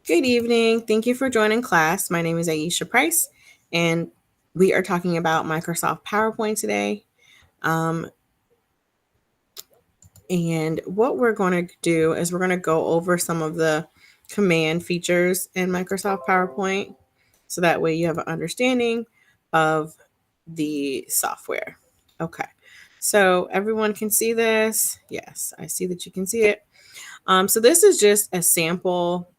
Good evening. Thank you for joining class. My name is Ayshah Price, and we are talking about Microsoft PowerPoint today. Um, and what we're going to do is we're going to go over some of the command features in Microsoft PowerPoint so that way you have an understanding of the software. Okay, so everyone can see this. Yes, I see that you can see it. So this is just a sample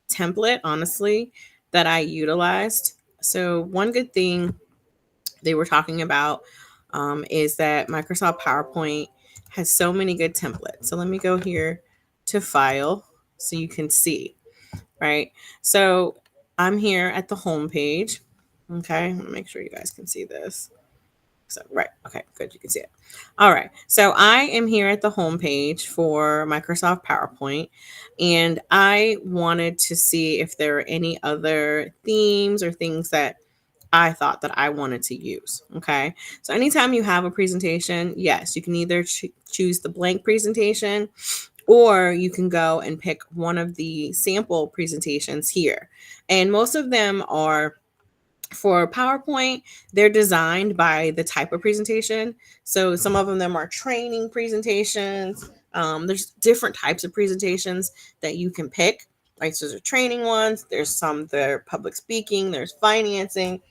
template, honestly, that I utilized. So, one good thing they were talking about is that Microsoft PowerPoint has so many good templates. So, let me go here to File so you can see, right? So, I'm here at the home page. Okay, I'm gonna make sure you guys can see this. So, right. Okay, good. You can see it. All right. So, I am here at the home page for Microsoft PowerPoint, and I wanted to see if there are any other themes or things that I thought that I wanted to use. Okay. So, anytime you have a presentation, yes, you can either choose the blank presentation or you can go and pick one of the sample presentations here. And most of them are for PowerPoint, they're designed by the type of presentation. So some of them are training presentations. There's different types of presentations that you can pick. Right, so there's training ones. There's some that are public speaking. There's financing.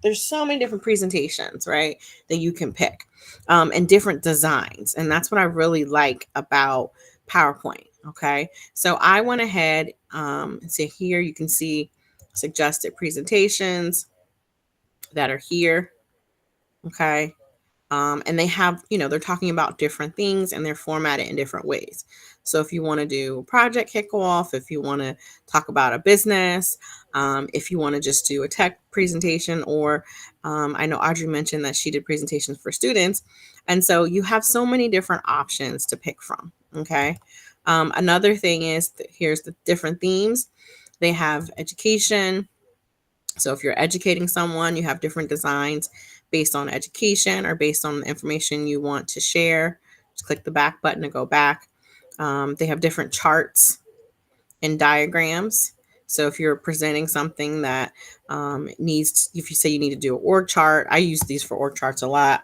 There's so many different presentations, right, that you can pick, and different designs. And that's what I really like about PowerPoint. Okay, so I went ahead. So here you can see suggested presentations that are here. Okay. And they have, they're talking about different things and they're formatted in different ways. So if you want to do project kickoff, if you want to talk about a business, if you want to just do a tech presentation, or I know Audrey mentioned that she did presentations for students. And so you have so many different options to pick from. Okay. Another thing is here's the different themes. They have education. So if you're educating someone, you have different designs based on education or based on the information you want to share. Just click the back button to go back. They have different charts and diagrams. So if you're presenting something that if you say you need to do an org chart, I use these for org charts a lot.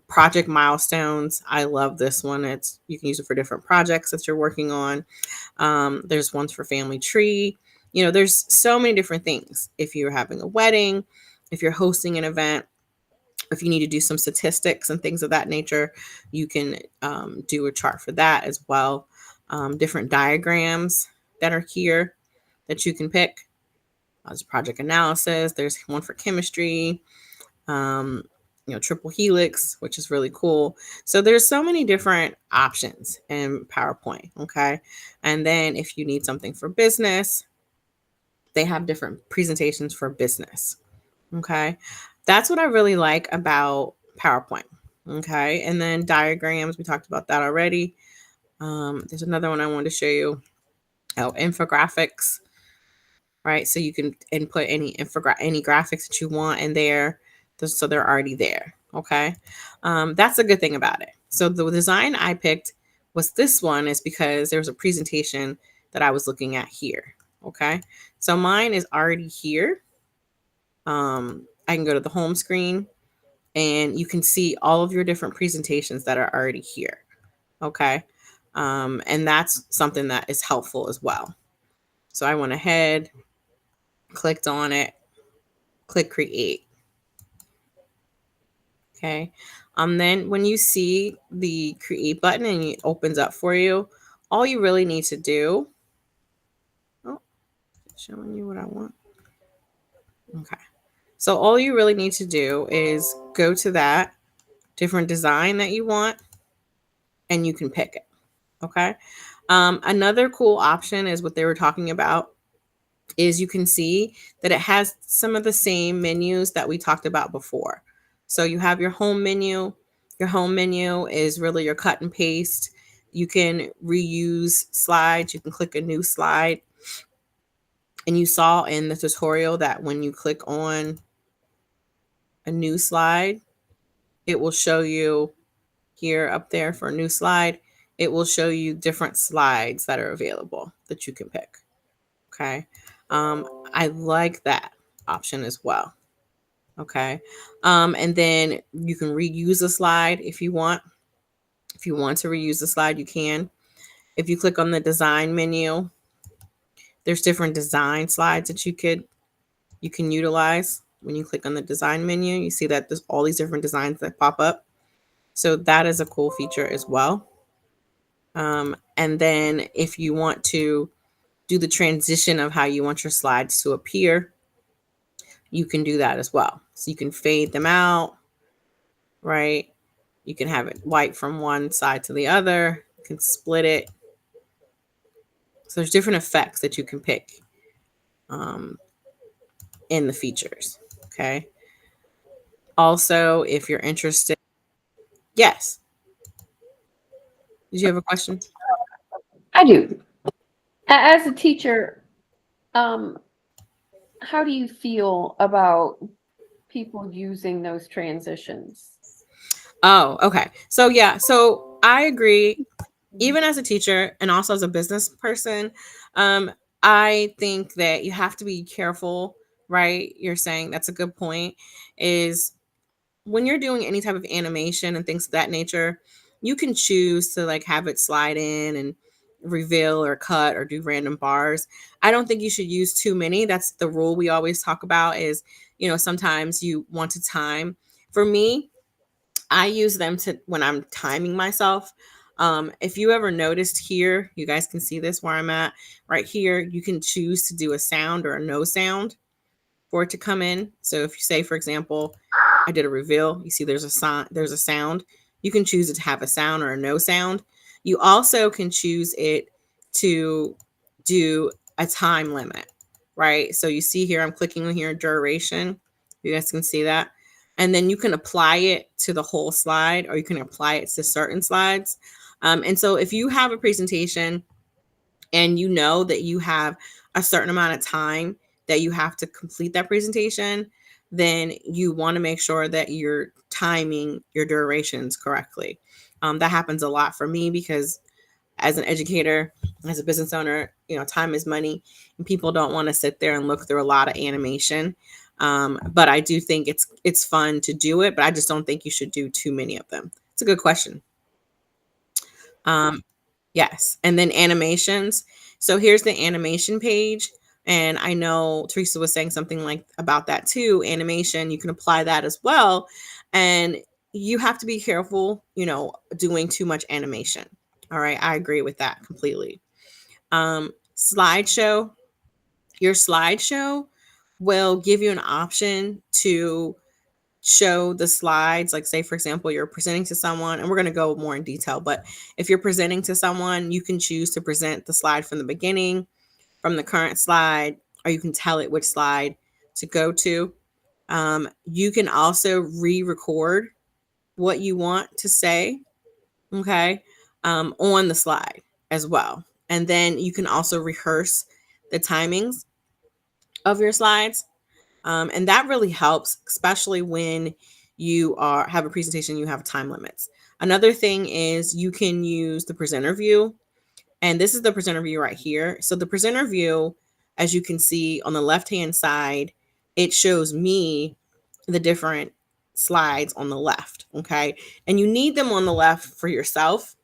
Project milestones, I love this one. You can use it for different projects that you're working on. There's ones for family tree. There's so many different things. If you're having a wedding, if you're hosting an event, if you need to do some statistics and things of that nature, you can do a chart for that as well. Different diagrams that are here that you can pick. There's project analysis. There's one for chemistry. Um, triple helix, which is really cool. So there's so many different options in PowerPoint. Okay. And then if you need something for business, they have different presentations for business. Okay. That's what I really like about PowerPoint. Okay. And then diagrams, we talked about that already. There's another one I wanted to show you. Oh, infographics. Right. So you can input any graphics that you want in there. So they're already there. Okay. That's a good thing about it. So the design I picked was this one is because there was a presentation that I was looking at here. Okay. So mine is already here. I can go to the home screen and you can see all of your different presentations that are already here. Okay. And that's something that is helpful as well. So I went ahead, clicked on it, click create. Okay. Then when you see the create button and it opens up for you, all you really need to do, showing you what I want. Okay. So all you really need to do is go to that different design that you want and you can pick it. Okay. Another cool option is what they were talking about is you can see that it has some of the same menus that we talked about before. So you have your home menu. Your home menu is really your cut and paste. You can reuse slides. You can click a new slide. And you saw in the tutorial that when you click on a new slide, it will show you here up there for a new slide. It will show you different slides that are available that you can pick. Okay. I like that option as well. Okay. And then you can reuse a slide if you want. If you want to reuse the slide, you can. If you click on the design menu, there's different design slides that you can utilize. When you click on the design menu, you see that there's all these different designs that pop up. So that is a cool feature as well. And then if you want to do the transition of how you want your slides to appear, you can do that as well. So you can fade them out, right? You can have it white from one side to the other. You can split it. So there's different effects that you can pick um, in the features. Okay. Also, if you're interested, yes. Did you have a question? I do. As a teacher, um, how do you feel about people using those transitions? Oh, okay. So yeah, so I agree. Even as a teacher and also as a business person, um, I think that you have to be careful, right? You're saying that's a good point. Is when you're doing any type of animation and things of that nature, you can choose to like have it slide in and reveal or cut or do random bars. I don't think you should use too many. That's the rule we always talk about is, sometimes you want to time. For me, I use them to when I'm timing myself. If you ever noticed here, you guys can see this where I'm at right here. You can choose to do a sound or a no sound for it to come in. So if you say, for example, I did a reveal, you see there's a sound. You can choose it to have a sound or a no sound. You also can choose it to do a time limit, right? So you see here, I'm clicking on here duration. You guys can see that. And then you can apply it to the whole slide or you can apply it to certain slides. And so if you have a presentation and you know that you have a certain amount of time that you have to complete that presentation, then you want to make sure that you're timing your durations correctly. That happens a lot for me because as an educator, as a business owner, time is money and people don't want to sit there and look through a lot of animation. But I do think it's fun to do it, but I just don't think you should do too many of them. It's a good question. Um, Yes. And then animations. So here's the animation page. And I know Teresa was saying something like about that too. Animation, you can apply that as well. And you have to be careful, doing too much animation. All right. I agree with that completely. Slideshow. Your slideshow will give you an option to show the slides. Like, say, for example, you're presenting to someone, and we're going to go more in detail, but if you're presenting to someone, you can choose to present the slide from the beginning, from the current slide, or you can tell it which slide to go to. You can also re-record what you want to say, okay, on the slide as well. And then you can also rehearse the timings of your slides. And that really helps, especially when you have a presentation, you have time limits. Another thing is you can use the presenter view. And this is the presenter view right here. So the presenter view, as you can see on the left-hand side, it shows me the different slides on the left. Okay. And you need them on the left for yourself,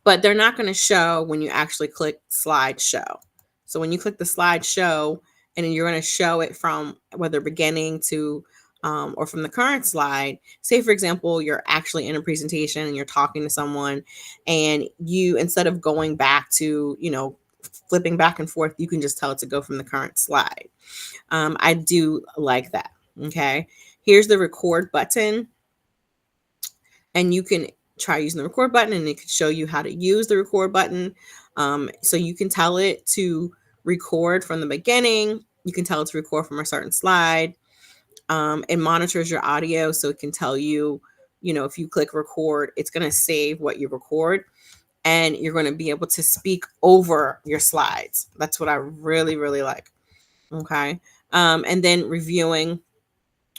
but they're not going to show when you actually click slideshow. So when you click the slideshow, and then you're going to show it from whether beginning to or from the current slide. Say, for example, you're actually in a presentation and you're talking to someone, and you, instead of going back to, flipping back and forth, you can just tell it to go from the current slide. I do like that. Okay. Here's the record button, and you can try using the record button, and it can show you how to use the record button. So you can tell it to record from the beginning. You can tell it to record from a certain slide. It monitors your audio, so it can tell you, if you click record, it's going to save what you record, and you're going to be able to speak over your slides. That's what I really, really like. Okay. And then reviewing,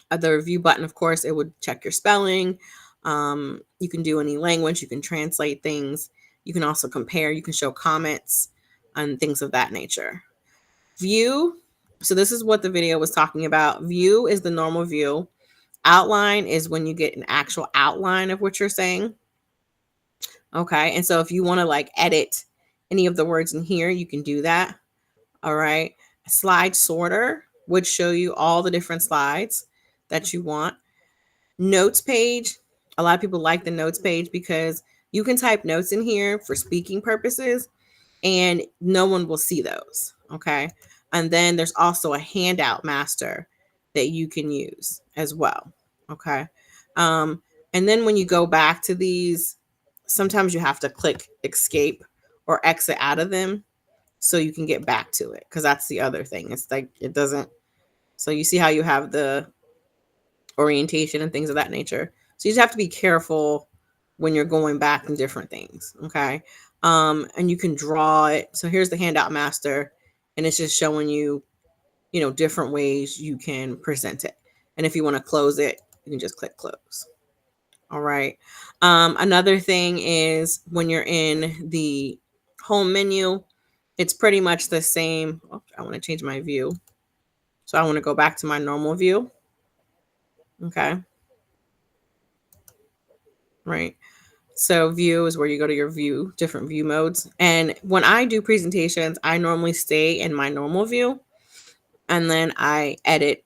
the review button, of course, it would check your spelling. You can do any language, you can translate things, you can also compare, you can show comments and things of that nature. View. So this is what the video was talking about. View is the normal view. Outline is when you get an actual outline of what you're saying. Okay. And so if you want to like edit any of the words in here, you can do that. All right. Slide sorter would show you all the different slides that you want. Notes page. A lot of people like the notes page because you can type notes in here for speaking purposes and no one will see those. Okay. And then there's also a handout master that you can use as well. Okay. Um, and then when you go back to these, sometimes you have to click escape or exit out of them so you can get back to it. Cause that's the other thing. It's like, it doesn't, so you see how you have the orientation and things of that nature. So you just have to be careful when you're going back and different things. Okay. And you can draw it. So here's the handout master, and it's just showing you, you know, different ways you can present it. And if you want to close it, you can just click close. All right. Another thing is when you're in the home menu, it's pretty much the same. Oh, I want to change my view. So I want to go back to my normal view. Okay. Right. So view is where you go to your view, different view modes. And when I do presentations, I normally stay in my normal view and then I edit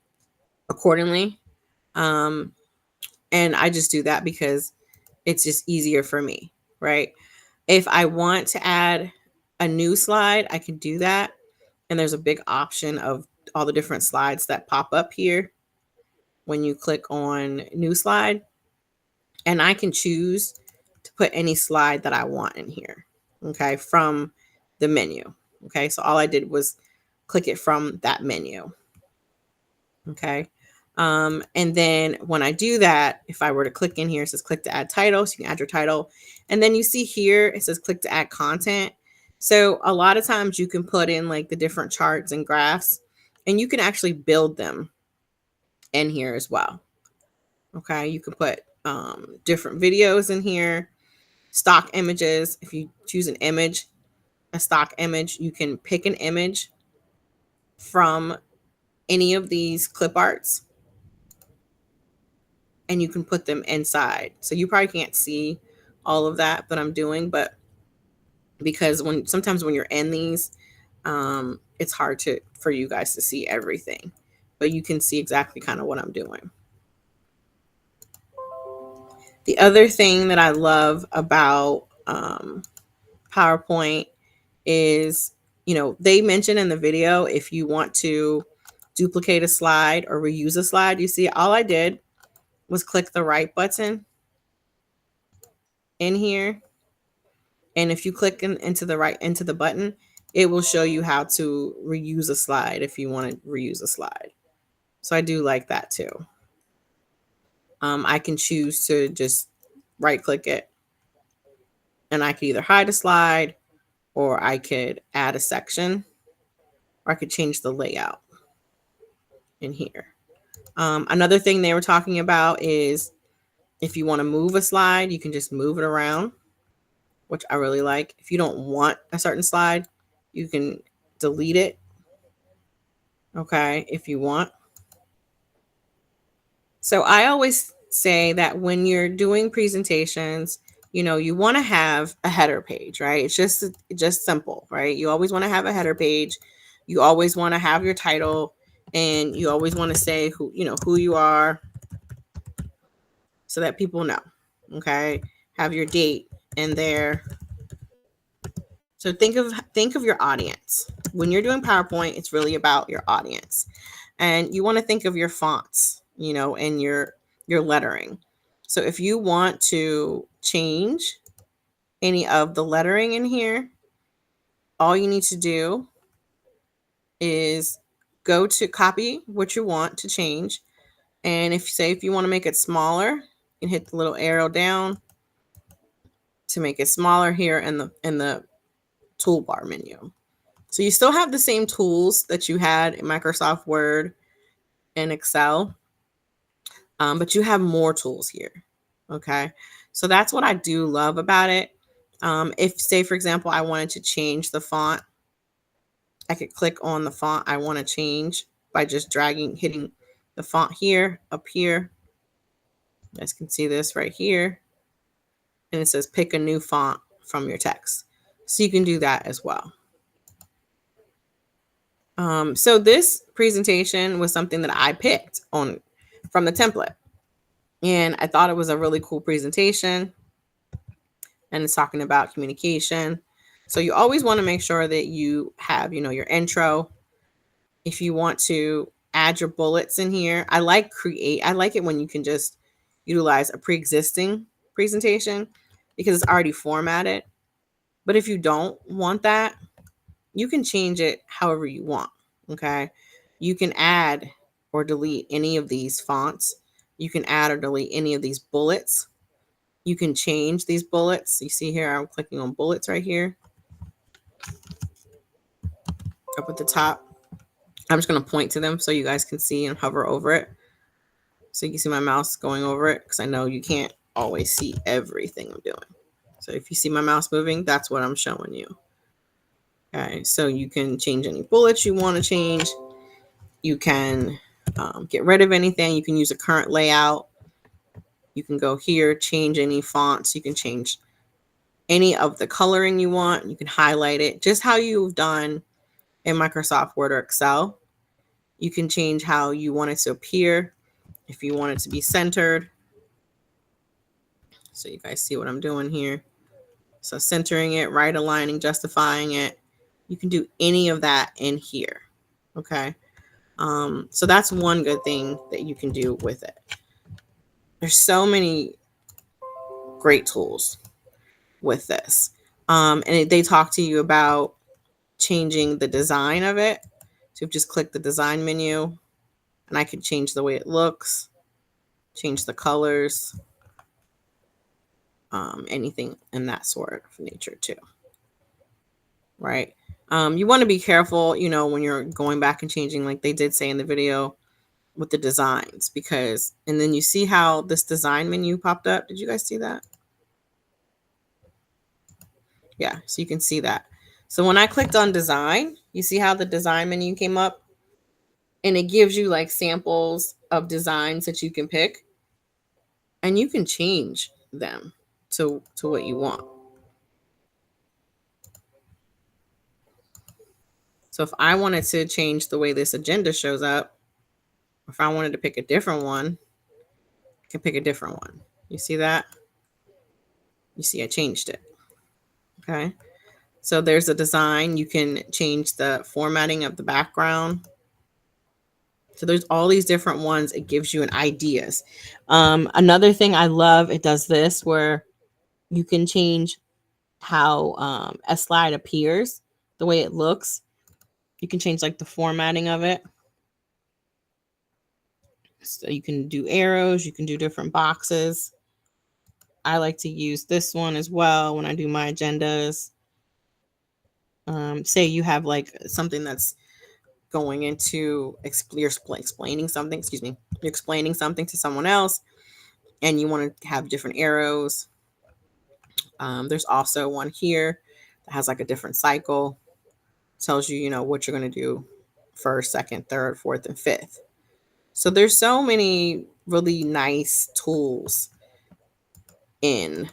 accordingly. Um, and I just do that because it's just easier for me, right? If I want to add a new slide, I can do that. And there's a big option of all the different slides that pop up here when you click on new slide. And I can choose to put any slide that I want in here, okay, from the menu. Okay, so all I did was click it from that menu. Okay. And then when I do that, if I were to click in here, it says click to add title. So you can add your title. And then you see here, it says click to add content. So a lot of times you can put in like the different charts and graphs, and you can actually build them in here as well. Okay. You can put different videos in here, stock images. If you choose an image, a stock image, you can pick an image from any of these clip arts and you can put them inside. So you probably can't see all of that I'm doing, but because sometimes when you're in these, it's hard for you guys to see everything, but you can see exactly kind of what I'm doing. The other thing that I love about PowerPoint is, you know, they mention in the video, if you want to duplicate a slide or reuse a slide, you see all I did was click the right button in here. And if you click into the button, it will show you how to reuse a slide if you want to reuse a slide. So I do like that too. I can choose to just right click it and I could either hide a slide or I could add a section or I could change the layout in here. Another thing they were talking about is if you want to move a slide, you can just move it around, which I really like. If you don't want a certain slide, you can delete it. Okay, if you want. So I always say that when you're doing presentations, you know, you want to have a header page, right? It's just simple, right? You always want to have a header page. You always want to have your title and you always want to say who you are so that people know. Okay? Have your date in there. So think of your audience. When you're doing PowerPoint, it's really about your audience. And you want to think of your fonts, you know, and your lettering. So if you want to change any of the lettering in here, all you need to do is go to copy what you want to change. And if you want to make it smaller, you can hit the little arrow down to make it smaller here in the toolbar menu. So you still have the same tools that you had in Microsoft Word and Excel, but you have more tools here. Okay. So that's what I do love about it. If, say, for example, I wanted to change the font, I could click on the font I want to change by just hitting the font here, up here. You guys can see this right here. And it says pick a new font from your text. So you can do that as well. So this presentation was something that I picked from the template. And I thought it was a really cool presentation. And it's talking about communication. So you always want to make sure that you have, your intro. If you want to add your bullets in here, I like it when you can just utilize a pre-existing presentation because it's already formatted. But if you don't want that, you can change it however you want. Okay. You can add or delete any of these fonts. You can add or delete any of these bullets. You can change these bullets. You see here, I'm clicking on bullets right here up at the top. I'm just going to point to them so you guys can see and hover over it. So you can see my mouse going over it because I know you can't always see everything I'm doing. So if you see my mouse moving, that's what I'm showing you. Okay, so you can change any bullets you want to change. You can get rid of anything. You can use a current layout. You can go here, change any fonts. You can change any of the coloring you want. You can highlight it just how you've done in Microsoft Word or Excel. You can change how you want it to appear, if you want it to be centered. So you guys see what I'm doing here. So centering it, right aligning, justifying it. You can do any of that in here. Okay. So that's one good thing that you can do with it. There's so many great tools with this. And they talk to you about changing the design of it. So just click the design menu and I can change the way it looks, change the colors, anything in that sort of nature too. Right. You want to be careful, when you're going back and changing, like they did say in the video, with the designs, because, and then you see how this design menu popped up. Did you guys see that? Yeah, so you can see that. So when I clicked on design, you see how the design menu came up and it gives you like samples of designs that you can pick and you can change them to what you want. So if I wanted to change the way this agenda shows up, if I wanted to pick a different one, I can pick a different one. You see that? You see I changed it. Okay. So there's a design. You can change the formatting of the background. So there's all these different ones. It gives you an ideas. Another thing I love, it does this where you can change how a slide appears, the way it looks. You can change like the formatting of it. So you can do arrows. You can do different boxes. I like to use this one as well when I do my agendas. Say you have like something that's going into explaining something, you're explaining something to someone else and you want to have different arrows. There's also one here that has like a different cycle, tells you, what you're going to do first, second, third, fourth, and fifth. So there's so many really nice tools in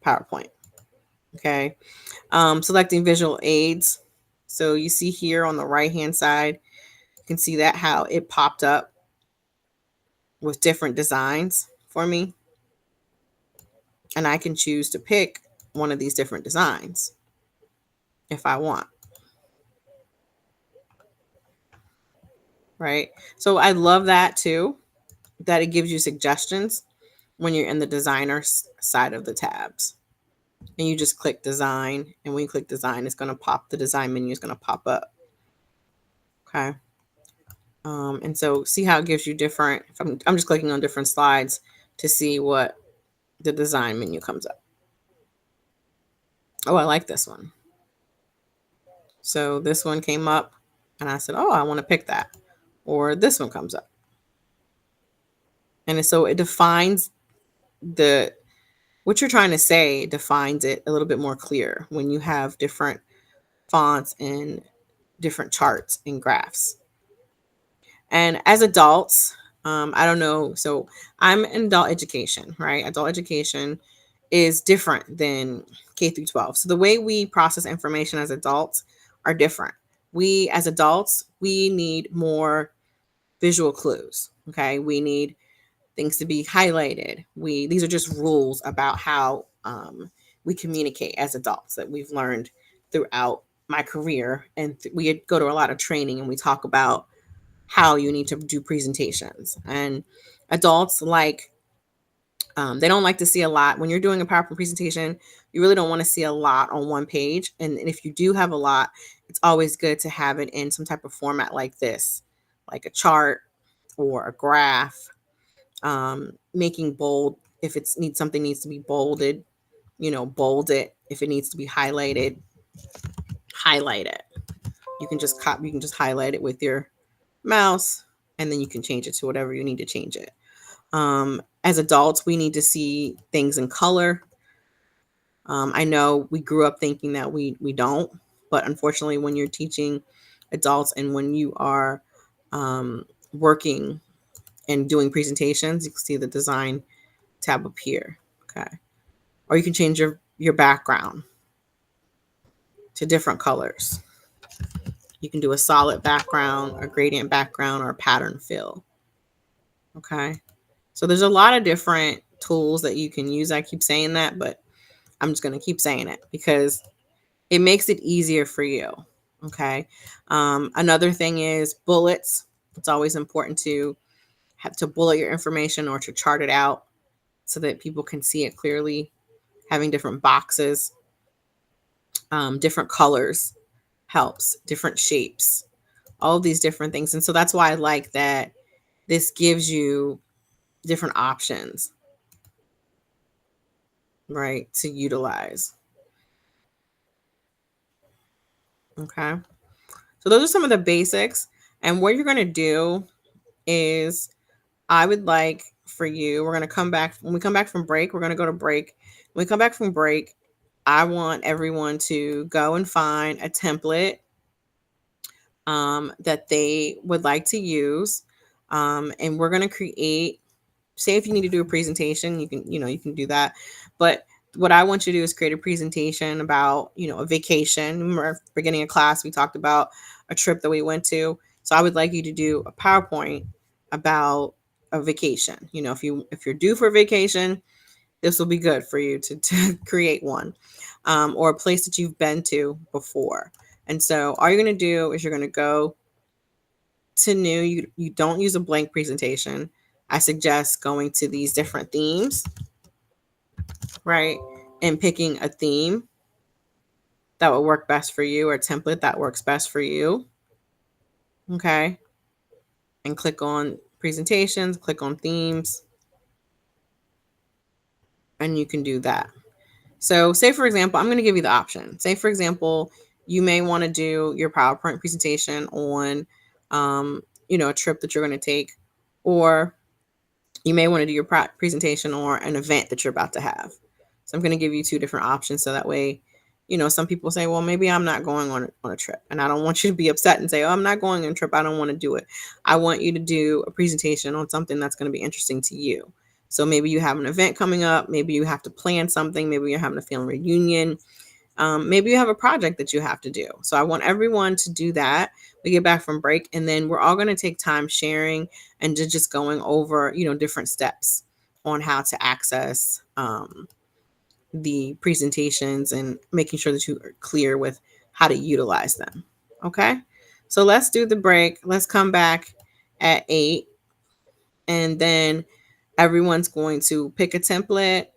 PowerPoint. Okay. Selecting visual aids. So you see here on the right hand side, you can see that how it popped up with different designs for me. And I can choose to pick one of these different designs if I want. Right. So I love that too, that it gives you suggestions when you're in the designer side of the tabs. And you just click design. And when you click design, it's going to pop, the design menu is going to pop up. Okay. And so see how it gives you different, I'm just clicking on different slides to see what the design menu comes up. Oh, I like this one. So this one came up and I said, oh, I want to pick that. Or this one comes up. And so it defines what you're trying to say, defines it a little bit more clear when you have different fonts and different charts and graphs. And as adults, I don't know. So I'm in adult education, right? Adult education is different than K through 12. So the way we process information as adults are different. We as adults, we need more visual clues. Okay. We need things to be highlighted. These are just rules about how we communicate as adults that we've learned throughout my career. And we go to a lot of training and we talk about how you need to do presentations. And adults they don't like to see a lot. When you're doing a PowerPoint presentation, you really don't want to see a lot on one page. And if you do have a lot, it's always good to have it in some type of format like this, like a chart or a graph, making bold. If something needs to be bolded, bold it. If it needs to be highlighted, highlight it. You can just highlight it with your mouse, and then you can change it to whatever you need to change it. As adults, we need to see things in color. I know we grew up thinking that we don't, but unfortunately, when you're teaching adults and when you are working and doing presentations, you can see the design tab up here. Okay, or you can change your background to different colors. You can do a solid background, a gradient background, or a pattern fill. Okay. So there's a lot of different tools that you can use. I keep saying that, but I'm just going to keep saying it because it makes it easier for you. Okay. Another thing is bullets. It's always important to have to bullet your information or to chart it out so that people can see it clearly. Having different boxes, different colors helps, different shapes, all of these different things. And so that's why I like that this gives you different options, right, to utilize. Okay. So those are some of the basics. And what you're going to do is I would like for you, we're going to come back. When we come back from break, we're going to go to break. When we come back from break, I want everyone to go and find a template that they would like to use. And we're going to create, say if you need to do a presentation, you can do that. But what I want you to do is create a presentation about, a vacation. Remember, at the beginning of class, we talked about a trip that we went to. So I would like you to do a PowerPoint about a vacation. If you're due for a vacation, this will be good for you to create one, or a place that you've been to before. And so all you're going to do is you're going to go to new. You don't use a blank presentation. I suggest going to these different themes, right? And picking a theme that will work best for you or a template that works best for you. Okay. And click on presentations, click on themes, and you can do that. So say, for example, I'm going to give you the option. Say, for example, you may want to do your PowerPoint presentation on, a trip that you're going to take, or you may want to do your presentation or an event that you're about to have. So I'm going to give you two different options. So that way, some people say, well, maybe I'm not going on a trip. And I don't want you to be upset and say, oh, I'm not going on a trip. I don't want to do it. I want you to do a presentation on something that's going to be interesting to you. So maybe you have an event coming up. Maybe you have to plan something. Maybe you're having a family reunion. Maybe you have a project that you have to do. So I want everyone to do that. We get back from break, and then we're all going to take time sharing and just going over, different steps on how to access the presentations and making sure that you are clear with how to utilize them. Okay. So let's do the break. Let's come back at 8, and then everyone's going to pick a template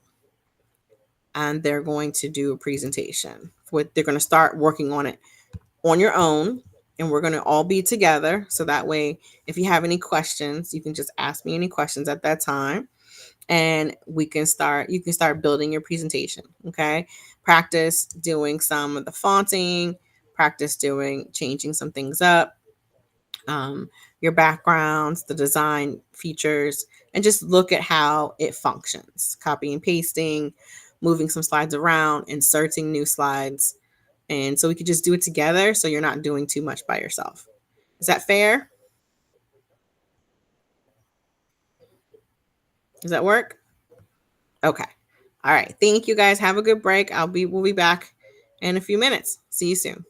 and they're going to do a presentation. They're going to start working on it on your own, and we're going to all be together. So that way, if you have any questions, you can just ask me any questions at that time, and you can start building your presentation. Okay. Practice doing some of the fonting, practice changing some things up, your backgrounds, the design features, and just look at how it functions. Copy and pasting, moving some slides around, inserting new slides, And so we could just do it together so you're not doing too much by yourself. Is that fair? Does that work? Okay. All right. Thank you guys. Have a good break. We'll be back in a few minutes. See you soon.